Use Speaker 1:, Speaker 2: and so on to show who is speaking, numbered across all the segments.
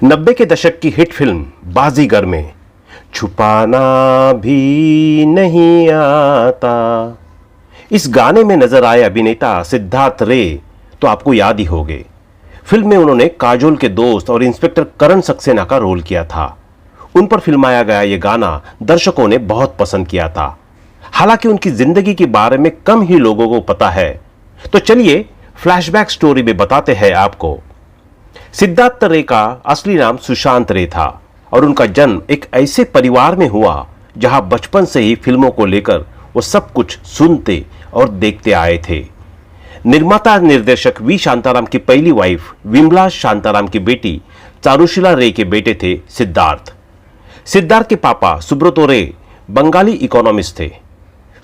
Speaker 1: 90 के दशक की हिट फिल्म बाजीगर में छुपाना भी नहीं आता, इस गाने में नजर आए अभिनेता सिद्धार्थ रे तो आपको याद ही होंगे। फिल्म में उन्होंने काजोल के दोस्त और इंस्पेक्टर करण सक्सेना का रोल किया था। उन पर फिल्माया गया ये गाना दर्शकों ने बहुत पसंद किया था। हालांकि उनकी जिंदगी के बारे में कम ही लोगों को पता है, तो चलिए फ्लैशबैक स्टोरी में बताते हैं आपको। सिद्धार्थ रे का असली नाम सुशांत रे था और उनका जन्म एक ऐसे परिवार में हुआ जहां बचपन से ही फिल्मों को लेकर वो सब कुछ सुनते और देखते आए थे। निर्माता निर्देशक वी शांताराम की पहली वाइफ विमला शांताराम की बेटी चारुशीला रे के बेटे थे सिद्धार्थ। सिद्धार्थ के पापा सुब्रतो रे बंगाली इकोनॉमिस्ट थे।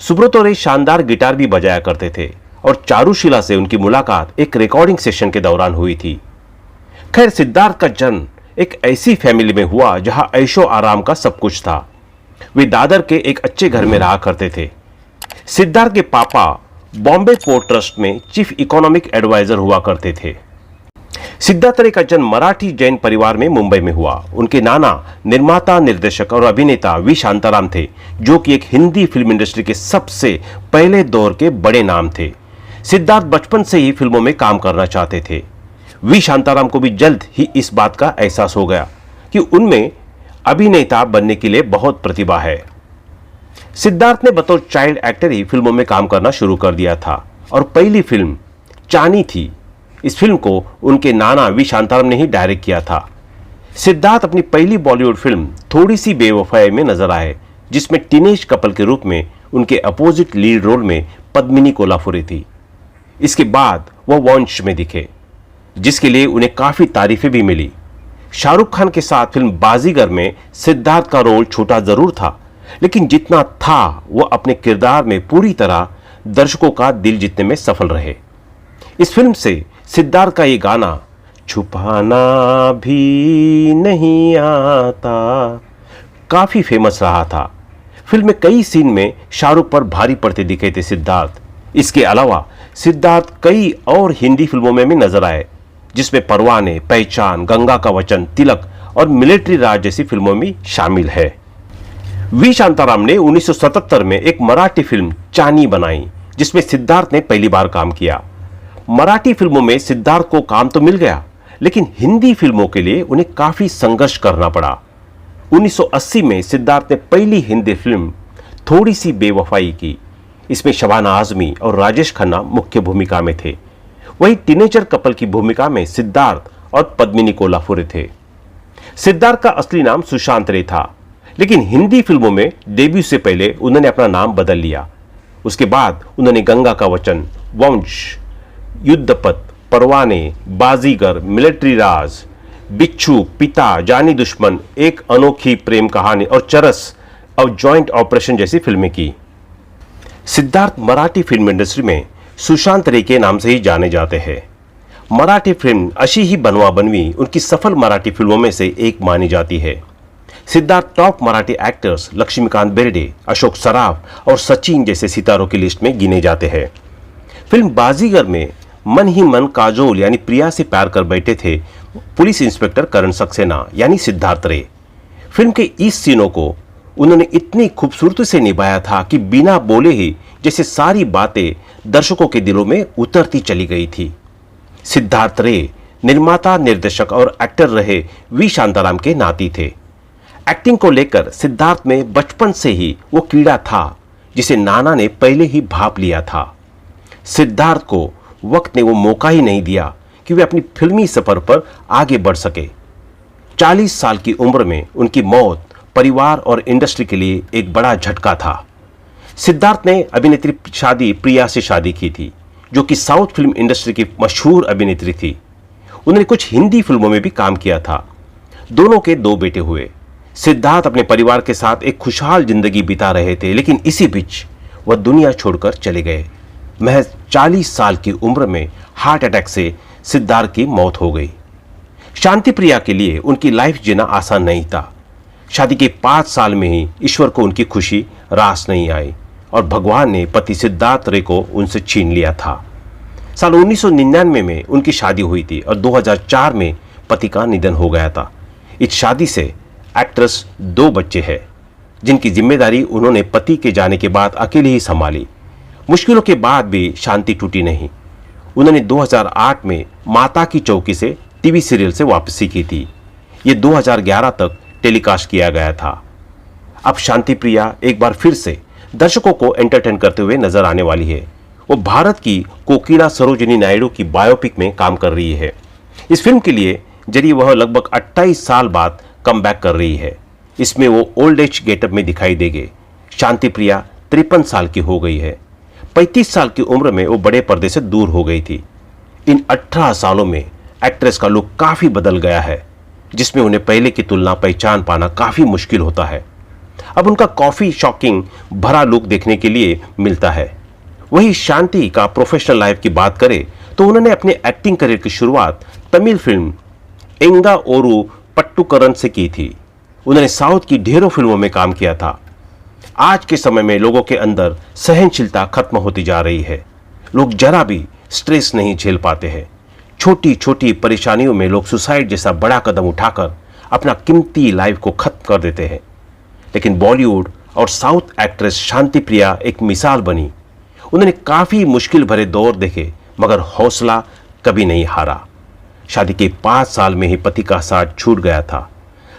Speaker 1: सुब्रतो रे शानदार गिटार भी बजाया करते थे और चारुशीला से उनकी मुलाकात एक रिकॉर्डिंग सेशन के दौरान हुई थी। खैर, सिद्धार्थ का जन्म एक ऐसी फैमिली में हुआ जहां ऐशो आराम का सब कुछ था। वे दादर के एक अच्छे घर में रहा करते थे। सिद्धार्थ के पापा बॉम्बे पोर्ट ट्रस्ट में चीफ इकोनॉमिक एडवाइजर हुआ करते थे। सिद्धार्थ रे का जन्म मराठी जैन परिवार में मुंबई में हुआ। उनके नाना निर्माता निर्देशक और अभिनेता वी शांताराम थे, जो कि एक हिंदी फिल्म इंडस्ट्री के सबसे पहले दौर के बड़े नाम थे। सिद्धार्थ बचपन से ही फिल्मों में काम करना चाहते थे। वी शांताराम को भी जल्द ही इस बात का एहसास हो गया कि उनमें अभिनेता बनने के लिए बहुत प्रतिभा है। सिद्धार्थ ने बतौर चाइल्ड एक्टर ही फिल्मों में काम करना शुरू कर दिया था और पहली फिल्म चानी थी। इस फिल्म को उनके नाना वी शांताराम ने ही डायरेक्ट किया था। सिद्धार्थ अपनी पहली बॉलीवुड फिल्म थोड़ी सी बेवफाई में नजर आए, जिसमें टीनेज कपल के रूप में उनके अपोजिट लीड रोल में पद्मिनी कोल्हापुरी थी। इसके बाद वह वंश में दिखे, जिसके लिए उन्हें काफी तारीफें भी मिली। शाहरुख खान के साथ फिल्म बाजीगर में सिद्धार्थ का रोल छोटा जरूर था, लेकिन जितना था वह अपने किरदार में पूरी तरह दर्शकों का दिल जीतने में सफल रहे। इस फिल्म से सिद्धार्थ का ये गाना छुपाना भी नहीं आता काफी फेमस रहा था। फिल्म में कई सीन में शाहरुख पर भारी पड़ते दिखे थे सिद्धार्थ। इसके अलावा सिद्धार्थ कई और हिंदी फिल्मों में भी नजर आए, जिसमें परवाने, पहचान, गंगा का वचन, तिलक और मिलिट्री राज जैसी फिल्मों में शामिल है। वी शांताराम ने 1977 में एक मराठी फिल्म चानी बनाई, जिसमें सिद्धार्थ ने पहली बार काम किया। मराठी फिल्मों में सिद्धार्थ को काम तो मिल गया, लेकिन हिंदी फिल्मों के लिए उन्हें काफी संघर्ष करना पड़ा। 1980 में सिद्धार्थ ने पहली हिंदी फिल्म थोड़ी सी बेवफाई की। इसमें शबाना आजमी और राजेश खन्ना मुख्य भूमिका में थे। वहीं टीनेजर कपल की भूमिका में सिद्धार्थ और पद्मिनी कोल्हापुरी थे। सिद्धार्थ का असली नाम सुशांत रे था, लेकिन हिंदी फिल्मों में डेब्यू से पहले उन्होंने अपना नाम बदल लिया। उसके बाद उन्होंने गंगा का वचन, वंश, युद्धपथ, परवाने, बाजीगर, मिलिट्री राज, बिच्छू, पिता, जानी दुश्मन, एक अनोखी प्रेम कहानी और चरस और जॉइंट ऑपरेशन जैसी फिल्में की। सिद्धार्थ मराठी फिल्म इंडस्ट्री में सुशांत रे के नाम से ही जाने जाते हैं। मराठी फिल्म अशी ही बनवा बनवी उनकी सफल मराठी फिल्मों में से एक मानी जाती है। सिद्धार्थ टॉप मराठी एक्टर्स लक्ष्मीकांत बेर्डे, अशोक सराफ और सचिन जैसे सितारों की लिस्ट में गिने जाते हैं। फिल्म बाजीगर में मन ही मन काजोल यानी प्रिया से प्यार कर बैठे थे पुलिस इंस्पेक्टर करण सक्सेना यानी सिद्धार्थ रे। फिल्म के इस सीनों को उन्होंने इतनी खूबसूरती से निभाया था कि बिना बोले ही जैसे सारी बातें दर्शकों के दिलों में उतरती चली गई थी। सिद्धार्थ रे निर्माता, निर्देशक और एक्टर रहे वी शांताराम के नाती थे। एक्टिंग को लेकर सिद्धार्थ में बचपन से ही वो कीड़ा था जिसे नाना ने पहले ही भांप लिया था। सिद्धार्थ को वक्त ने वो मौका ही नहीं दिया कि वे अपनी फिल्मी सफर पर आगे बढ़ सके। 40 साल की उम्र में उनकी मौत परिवार और इंडस्ट्री के लिए एक बड़ा झटका था। सिद्धार्थ ने अभिनेत्री शादी प्रिया से शादी की थी, जो कि साउथ फिल्म इंडस्ट्री की मशहूर अभिनेत्री थी। उन्होंने कुछ हिंदी फिल्मों में भी काम किया था। दोनों के 2 बेटे हुए। सिद्धार्थ अपने परिवार के साथ एक खुशहाल जिंदगी बिता रहे थे, लेकिन इसी बीच वह दुनिया छोड़कर चले गए। महज 40 साल की उम्र में हार्ट अटैक से सिद्धार्थ की मौत हो गई। शांति प्रिया के लिए उनकी लाइफ जीना आसान नहीं था। शादी के 5 साल में ही ईश्वर को उनकी खुशी रास नहीं आई और भगवान ने पति सिद्धार्थ रे को उनसे छीन लिया था। साल 1999 में उनकी शादी हुई थी और 2004 में पति का निधन हो गया था। इस शादी से एक्ट्रेस 2 बच्चे हैं, जिनकी जिम्मेदारी उन्होंने पति के जाने के बाद अकेले ही संभाली। मुश्किलों के बाद भी शांति टूटी नहीं। उन्होंने 2008 में माता की चौकी से टीवी सीरियल से वापसी की थी। ये 2011 तक टेलीकास्ट किया गया था। अब शांति प्रिया एक बार फिर से दर्शकों को एंटरटेन करते हुए नजर आने वाली है। वो भारत की कोकिला सरोजिनी नायडू की बायोपिक में काम कर रही है। इस फिल्म के लिए जरिए वह लगभग 28 साल बाद कमबैक कर रही है। इसमें वो ओल्ड एज गेटअप में दिखाई देंगे। शांति प्रिया 53 साल की हो गई है। 35 साल की उम्र में वो बड़े पर्दे से दूर हो गई थी। इन 18 सालों में एक्ट्रेस का लुक काफी बदल गया है, जिसमें उन्हें पहले की तुलना पहचान पाना काफी मुश्किल होता है। अब उनका कॉफी शॉकिंग भरा लुक देखने के लिए मिलता है। वही शांति का प्रोफेशनल लाइफ की बात करें तो उन्होंने अपने एक्टिंग करियर की शुरुआत तमिल फिल्म एंगा ओरू पट्टुकरन से की थी। उन्होंने साउथ की ढेरों फिल्मों में काम किया था। आज के समय में लोगों के अंदर सहनशीलता खत्म होती जा रही है। लोग जरा भी स्ट्रेस नहीं झेल पाते हैं। छोटी छोटी परेशानियों में लोग सुसाइड जैसा बड़ा कदम उठाकर अपना कीमती लाइफ को खत्म कर देते हैं। लेकिन बॉलीवुड और साउथ एक्ट्रेस शांति प्रिया एक मिसाल बनी। उन्होंने काफी मुश्किल भरे दौर देखे, मगर हौसला कभी नहीं हारा। शादी के 5 साल में ही पति का साथ छूट गया था।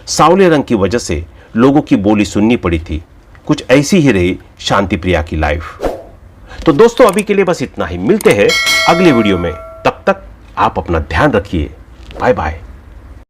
Speaker 1: सांवले रंग की वजह से लोगों की बोली सुननी पड़ी थी। कुछ ऐसी ही रही शांति प्रिया की लाइफ। तो दोस्तों, अभी के लिए बस इतना ही। मिलते हैं अगले वीडियो में। तब तक आप अपना ध्यान रखिए। Bye bye.